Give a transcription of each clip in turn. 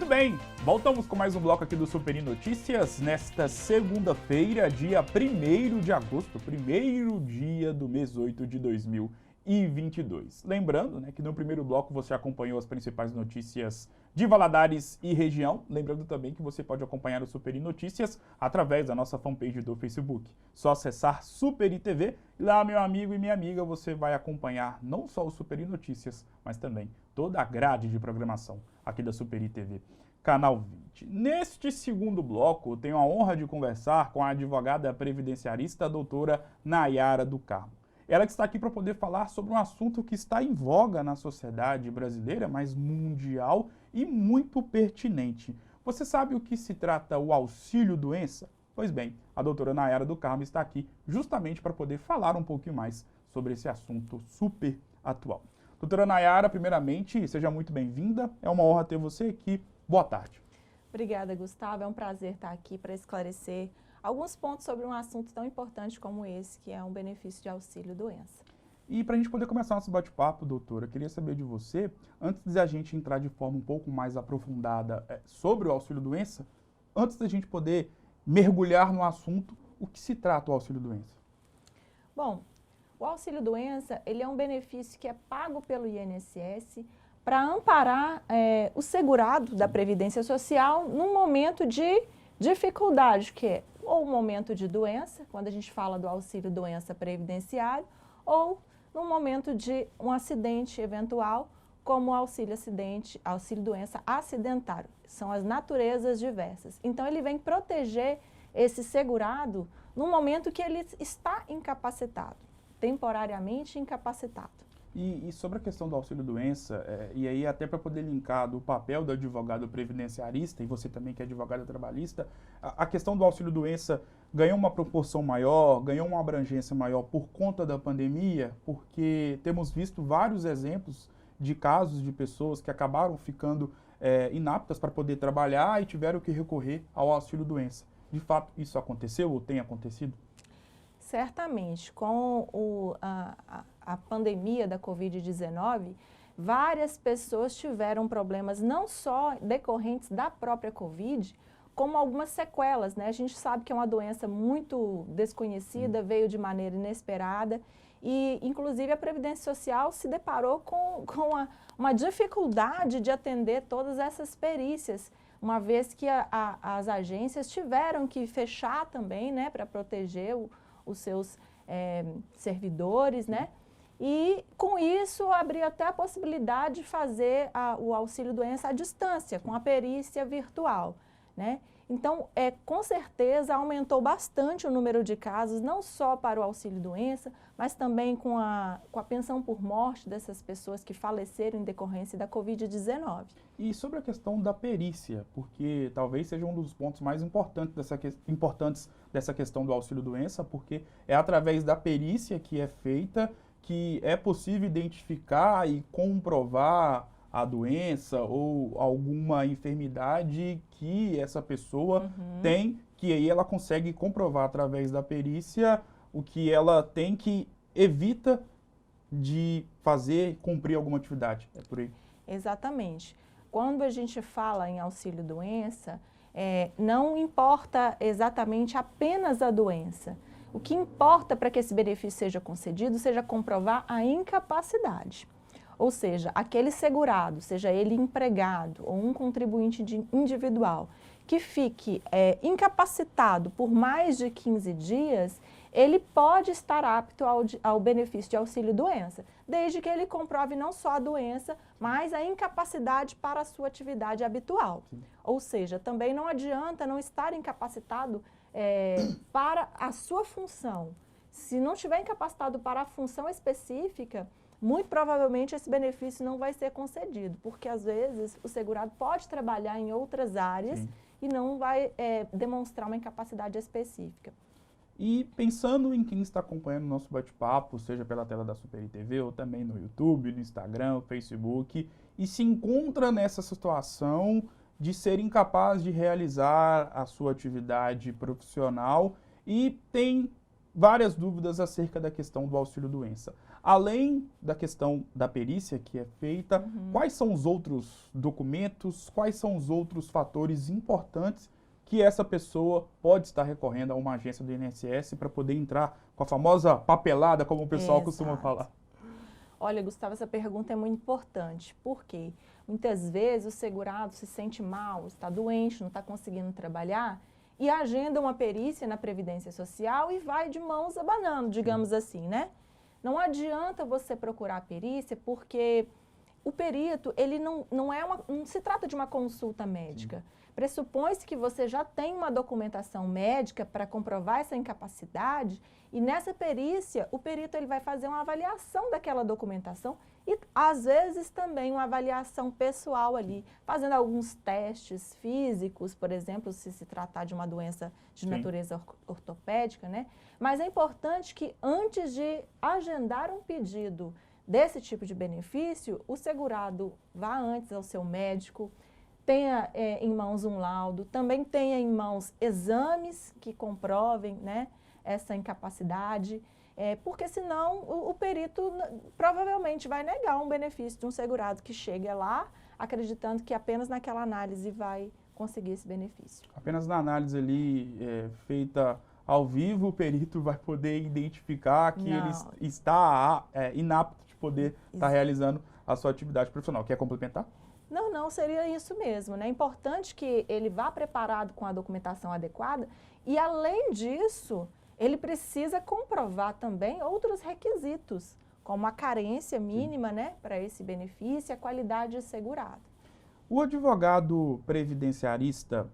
Muito bem, voltamos com mais um bloco aqui do Superi Notícias nesta segunda-feira, dia 1º de agosto, primeiro dia do mês 8 de 2022. Lembrando, né, que no primeiro bloco você acompanhou as principais notícias de Valadares e região. Lembrando também que você pode acompanhar o Superi Notícias através da nossa fanpage do Facebook. Só acessar Superi TV e lá, meu amigo e minha amiga, você vai acompanhar não só o Superi Notícias, mas também toda a grade de programação aqui da Superi TV, canal 20. Neste segundo bloco, eu tenho a honra de conversar com a advogada previdenciarista, a doutora Nayara do Carmo. Ela que está aqui para poder falar sobre um assunto que está em voga na sociedade brasileira, mas mundial e muito pertinente. Você sabe o que se trata o auxílio-doença? Pois bem, a doutora Nayara do Carmo está aqui justamente para poder falar um pouquinho mais sobre esse assunto super atual. Doutora Nayara, primeiramente, seja muito bem-vinda. É uma honra ter você aqui. Boa tarde. Obrigada, Gustavo. É um prazer estar aqui para esclarecer alguns pontos sobre um assunto tão importante como esse, que é um benefício de auxílio-doença. E para a gente poder começar nosso bate-papo, doutora, eu queria saber de você, antes de a gente entrar de forma um pouco mais aprofundada sobre o auxílio-doença, antes da gente poder mergulhar no assunto, o que se trata o auxílio-doença? Bom, o auxílio-doença, ele é um benefício que é pago pelo INSS para amparar o segurado da Previdência Social num momento de dificuldade, que é ou um momento de doença, quando a gente fala do auxílio-doença previdenciário, ou no momento de um acidente eventual, como o auxílio-doença acidentário. São as naturezas diversas. Então, ele vem proteger esse segurado no momento que ele está incapacitado, temporariamente incapacitado. E sobre a questão do auxílio-doença, e aí até para poder linkar do papel do advogado previdenciarista, e você também que é advogada trabalhista, a questão do auxílio-doença ganhou uma proporção maior, ganhou uma abrangência maior por conta da pandemia, porque temos visto vários exemplos de casos de pessoas que acabaram ficando inaptas para poder trabalhar e tiveram que recorrer ao auxílio-doença. De fato, isso aconteceu ou tem acontecido? Certamente, com a pandemia da Covid-19, várias pessoas tiveram problemas não só decorrentes da própria Covid, como algumas sequelas, né? A gente sabe que é uma doença muito desconhecida, veio de maneira inesperada e, inclusive, a Previdência Social se deparou com uma dificuldade de atender todas essas perícias, uma vez que as agências tiveram que fechar também, né, para proteger os seus servidores, né? E com isso abriu até a possibilidade de fazer o auxílio-doença à distância, com a perícia virtual, né? Então, com certeza aumentou bastante o número de casos, não só para o auxílio-doença, mas também com a pensão por morte dessas pessoas que faleceram em decorrência da Covid-19. E sobre a questão da perícia, porque talvez seja um dos pontos mais importantes dessa questão do auxílio-doença, porque é através da perícia que é feita que é possível identificar e comprovar a doença ou alguma enfermidade que essa pessoa tem, que aí ela consegue comprovar através da perícia o que ela tem que evita de fazer, cumprir alguma atividade. É por aí? Exatamente. Quando a gente fala em auxílio-doença, não importa exatamente apenas a doença. O que importa para que esse benefício seja concedido seja comprovar a incapacidade. Ou seja, aquele segurado, seja ele empregado ou um contribuinte individual, que fique incapacitado por mais de 15 dias, ele pode estar apto ao benefício de auxílio-doença, desde que ele comprove não só a doença, mas a incapacidade para a sua atividade habitual. Sim. Ou seja, também não adianta não estar incapacitado para a sua função. Se não estiver incapacitado para a função específica, muito provavelmente esse benefício não vai ser concedido, porque às vezes o segurado pode trabalhar em outras áreas. Sim. E não vai demonstrar uma incapacidade específica. E pensando em quem está acompanhando o nosso bate-papo, seja pela tela da Superi TV ou também no YouTube, no Instagram, no Facebook, e se encontra nessa situação de ser incapaz de realizar a sua atividade profissional e tem várias dúvidas acerca da questão do auxílio-doença. Além da questão da perícia que é feita, quais são os outros documentos, quais são os outros fatores importantes que essa pessoa pode estar recorrendo a uma agência do INSS para poder entrar com a famosa papelada, como o pessoal costuma falar? Olha, Gustavo, essa pergunta é muito importante. Por quê? Muitas vezes o segurado se sente mal, está doente, não está conseguindo trabalhar e agenda uma perícia na Previdência Social e vai de mãos abanando, digamos assim, né? Não adianta você procurar a perícia porque o perito, ele não se trata de uma consulta médica. Pressupõe-se que você já tem uma documentação médica para comprovar essa incapacidade e nessa perícia o perito ele vai fazer uma avaliação daquela documentação e às vezes também uma avaliação pessoal ali, fazendo alguns testes físicos, por exemplo, se tratar de uma doença de natureza ortopédica, né? Mas é importante que antes de agendar um pedido desse tipo de benefício, o segurado vá antes ao seu médico, tenha em mãos um laudo, também tenha em mãos exames que comprovem, né, essa incapacidade, porque senão o perito provavelmente vai negar um benefício de um segurado que chega lá acreditando que apenas naquela análise vai conseguir esse benefício. Apenas na análise ali feita ao vivo, o perito vai poder identificar que ele está inapto de poder estar realizando a sua atividade profissional. Quer complementar? Não, seria isso mesmo, né? É importante que ele vá preparado com a documentação adequada e, além disso, ele precisa comprovar também outros requisitos, como a carência mínima, né, para esse benefício e a qualidade assegurada. O advogado previdenciarista,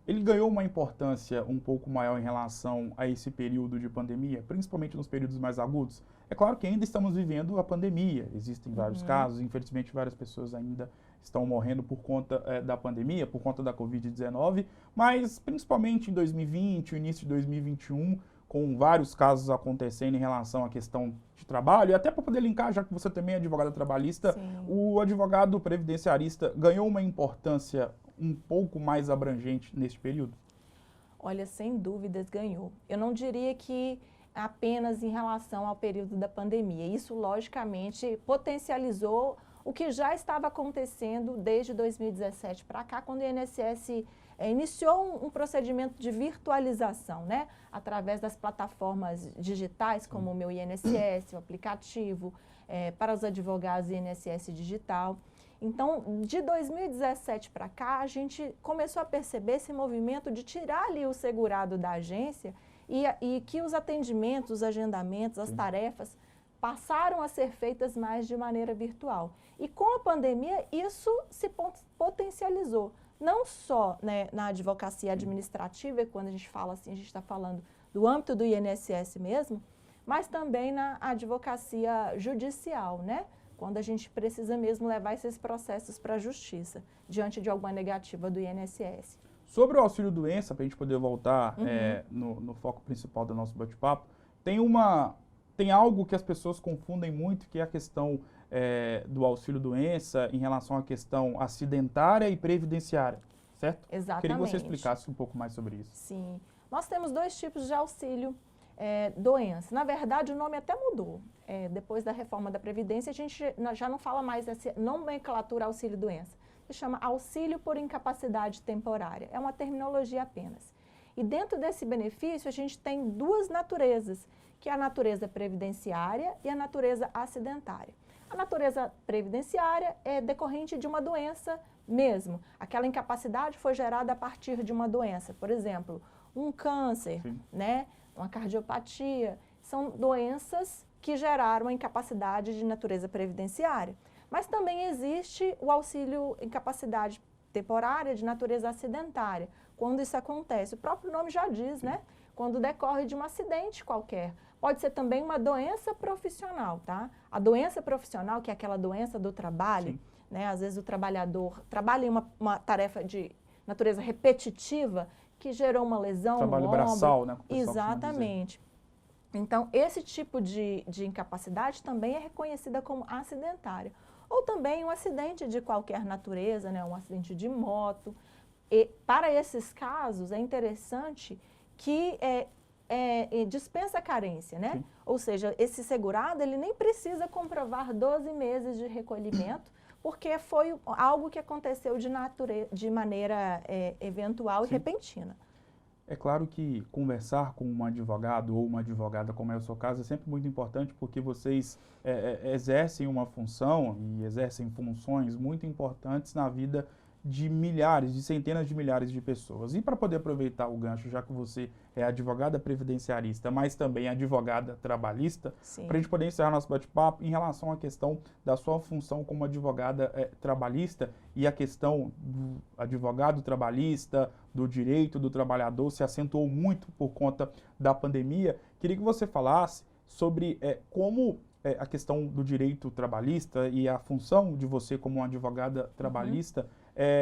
ele ganhou uma importância um pouco maior em relação a esse período de pandemia, principalmente nos períodos mais agudos. É claro que ainda estamos vivendo a pandemia, existem vários casos, infelizmente várias pessoas ainda estão morrendo por conta da pandemia, por conta da Covid-19, mas principalmente em 2020, o início de 2021, com vários casos acontecendo em relação à questão de trabalho, e até para poder linkar, já que você também é advogada trabalhista, o advogado previdenciarista ganhou uma importância um pouco mais abrangente neste período? Olha, sem dúvidas ganhou. Eu não diria que apenas em relação ao período da pandemia. Isso, logicamente, potencializou o que já estava acontecendo desde 2017 para cá, quando o INSS iniciou um procedimento de virtualização, né? Através das plataformas digitais, como o Meu INSS, o aplicativo, para os advogados INSS Digital. Então, de 2017 para cá, a gente começou a perceber esse movimento de tirar ali o segurado da agência e que os atendimentos, os agendamentos, as tarefas passaram a ser feitas mais de maneira virtual. E com a pandemia, isso se potencializou. Não só, né, na advocacia administrativa, quando a gente fala assim, a gente está falando do âmbito do INSS mesmo, mas também na advocacia judicial, né? Quando a gente precisa mesmo levar esses processos para a justiça, diante de alguma negativa do INSS. Sobre o auxílio-doença, para a gente poder voltar no foco principal do nosso bate-papo, tem algo que as pessoas confundem muito, que é a questão do auxílio-doença em relação à questão acidentária e previdenciária, certo? Exatamente. Queria que você explicasse um pouco mais sobre isso. Sim. Nós temos dois tipos de auxílio-doença. Na verdade, o nome até mudou. Depois da reforma da Previdência, a gente já não fala mais dessa nomenclatura auxílio-doença. Se chama auxílio por incapacidade temporária. É uma terminologia apenas. E dentro desse benefício, a gente tem duas naturezas, que é a natureza previdenciária e a natureza acidentária. A natureza previdenciária é decorrente de uma doença mesmo. Aquela incapacidade foi gerada a partir de uma doença. Por exemplo, um câncer, né? Uma cardiopatia. São doenças que geraram a incapacidade de natureza previdenciária. Mas também existe o auxílio incapacidade temporária de natureza acidentária. Quando isso acontece, o próprio nome já diz, né? Quando decorre de um acidente qualquer. Pode ser também uma doença profissional, tá? A doença profissional, que é aquela doença do trabalho, né? Às vezes o trabalhador trabalha em uma tarefa de natureza repetitiva que gerou uma lesão no ombro. Trabalho braçal, né? Exatamente. Então, esse tipo de incapacidade também é reconhecida como acidentária. Ou também um acidente de qualquer natureza, né? Um acidente de moto. E para esses casos, é interessante que dispensa a carência, né? Sim. Ou seja, esse segurado, ele nem precisa comprovar 12 meses de recolhimento, porque foi algo que aconteceu de maneira eventual e repentina. É claro que conversar com um advogado ou uma advogada, como é o seu caso, é sempre muito importante, porque vocês exercem uma função e exercem funções muito importantes na vida de milhares, de centenas de milhares de pessoas. E para poder aproveitar o gancho, já que você é advogada previdenciarista, mas também advogada trabalhista, para a gente poder encerrar nosso bate-papo em relação à questão da sua função como advogada trabalhista e a questão do advogado trabalhista, do direito do trabalhador, se acentuou muito por conta da pandemia. Queria que você falasse sobre como a questão do direito trabalhista e a função de você como uma advogada trabalhista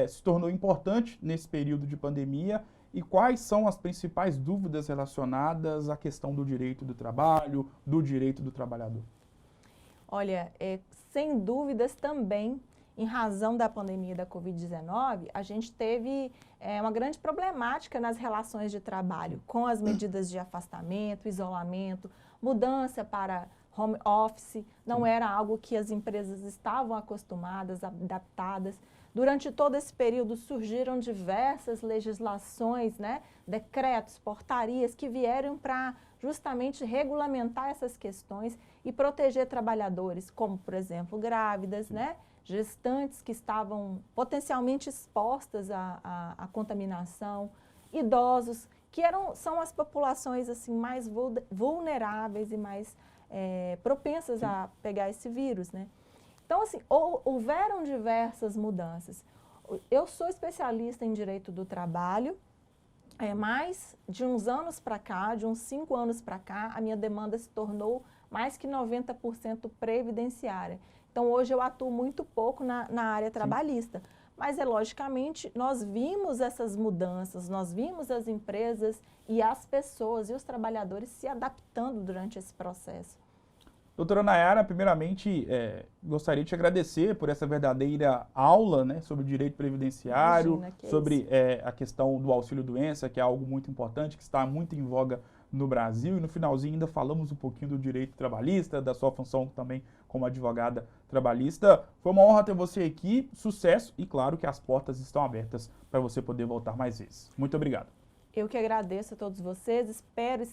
se tornou importante nesse período de pandemia e quais são as principais dúvidas relacionadas à questão do direito do trabalho, do direito do trabalhador? Olha, sem dúvidas também, em razão da pandemia da Covid-19, a gente teve uma grande problemática nas relações de trabalho, com as medidas de afastamento, isolamento, mudança para home office, não era algo que as empresas estavam acostumadas, adaptadas. Durante todo esse período surgiram diversas legislações, né, decretos, portarias que vieram para justamente regulamentar essas questões e proteger trabalhadores, como, por exemplo, grávidas, né, gestantes que estavam potencialmente expostas à contaminação, idosos, que são as populações assim, mais vulneráveis e mais propensas a pegar esse vírus, né? Então, assim, houveram diversas mudanças. Eu sou especialista em direito do trabalho, mas de uns anos para cá, de uns 5 anos para cá, a minha demanda se tornou mais que 90% previdenciária. Então, hoje eu atuo muito pouco na área trabalhista. Mas, logicamente, nós vimos essas mudanças, nós vimos as empresas e as pessoas e os trabalhadores se adaptando durante esse processo. Doutora Nayara, primeiramente, gostaria de te agradecer por essa verdadeira aula, né, sobre o direito previdenciário, sobre a questão do auxílio-doença, que é algo muito importante, que está muito em voga no Brasil. E no finalzinho ainda falamos um pouquinho do direito trabalhista, da sua função também como advogada trabalhista. Foi uma honra ter você aqui, sucesso e claro que as portas estão abertas para você poder voltar mais vezes. Muito obrigado. Eu que agradeço a todos vocês, espero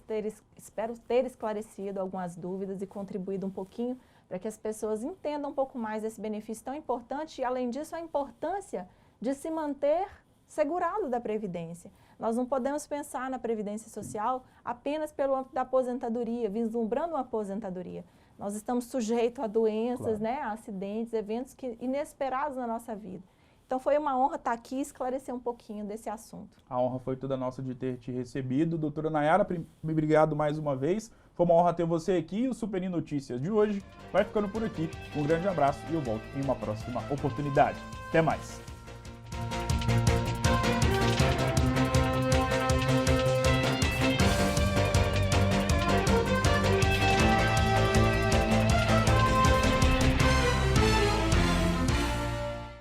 ter esclarecido algumas dúvidas e contribuído um pouquinho para que as pessoas entendam um pouco mais esse benefício tão importante e, além disso, a importância de se manter segurado da Previdência. Nós não podemos pensar na Previdência Social apenas pelo âmbito da aposentadoria, vislumbrando uma aposentadoria. Nós estamos sujeitos a doenças, né, a acidentes, eventos inesperados na nossa vida. Então, foi uma honra estar aqui e esclarecer um pouquinho desse assunto. A honra foi toda nossa de ter te recebido. Doutora Nayara, obrigado mais uma vez. Foi uma honra ter você aqui e o Super Notícias de hoje vai ficando por aqui. Um grande abraço e eu volto em uma próxima oportunidade. Até mais!